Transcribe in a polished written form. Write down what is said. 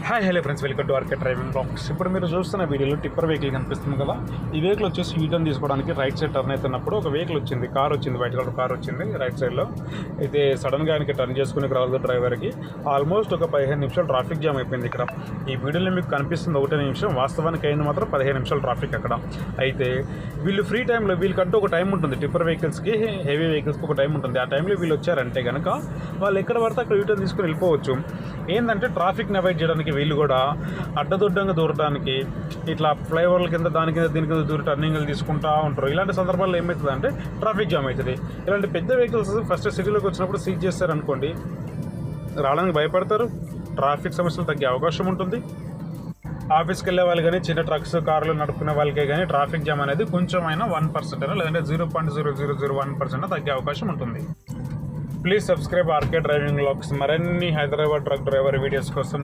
Hi hello friends, welcome to RK driving blogs. ఇప్పుడు మీరు చూస్తున్న వీడియోలో టిప్పర్ వెహికల్ కనిపిస్తుంది కదా. ఈ వెహికల్ వచ్చేసి యూటర్న్ తీసుకోవడానికి రైట్ సైడ్ టర్న్ అవుతున్నప్పుడు ఒక వెహికల్ వచ్చింది, కార్ వచ్చింది, వైట్ కలర్ కార్ వచ్చింది రైట్ సైడ్లో. అయితే సడన్గా ఆయనకి టర్న్ చేసుకుని రావాలి డ్రైవర్కి. ఆల్మోస్ట్ ఒక 15 నిమిషాలు ట్రాఫిక్ జామ్ అయిపోయింది ఇక్కడ. ఈ వీడియోలో మీకు కనిపిస్తుంది 1 నిమిషం, వాస్తవానికి అయింది మాత్రం 15 నిమిషాలు ట్రాఫిక్ అక్కడ. అయితే వీళ్ళు ఫ్రీ టైంలో వీళ్ళకంటూ ఒక టైం ఉంటుంది, టిప్పర్ వెహికల్స్కి హెవీ వెహికల్స్కి ఒక టైం ఉంటుంది. ఆ టైంలో వీళ్ళు వచ్చారంటే కనుక వాళ్ళు ఎక్కడ పడితే అక్కడ యూటర్న్ తీసుకుని వెళ్ళిపోవచ్చు. ఏంటంటే ట్రాఫిక్ని అవాయిడ్ చేయడానికి వీళ్ళు కూడా అడ్డదొడ్డంగా దూరడానికి ఇట్లా ఫ్లైఓవర్ల కింద దాని కింద దీని కింద దూరి టర్నింగ్లు తీసుకుంటూ ఉంటారు. ఇలాంటి సందర్భాల్లో ఏమవుతుంది అంటే ట్రాఫిక్ జామ్ అవుతుంది. ఇలాంటి పెద్ద వెహికల్స్ ఫస్ట్ సిటీలోకి వచ్చినప్పుడు సీజ్ చేస్తారనుకోండి, రావడానికి భయపడతారు, ట్రాఫిక్ సమస్యలు తగ్గే అవకాశం ఉంటుంది. ఆఫీస్కి వెళ్ళే వాళ్ళు కానీ చిన్న ట్రక్స్ కార్లు నడుపుకునే వాళ్ళకే కానీ ట్రాఫిక్ జామ్ అనేది కొంచెమైనా 1% లేదంటే 0.0001% తగ్గే అవకాశం ఉంటుంది. Please subscribe RK driving blogs. మరిన్ని హైదరాబాద్ ట్రక్ డ్రైవర్ వీడియోస్ కోసం.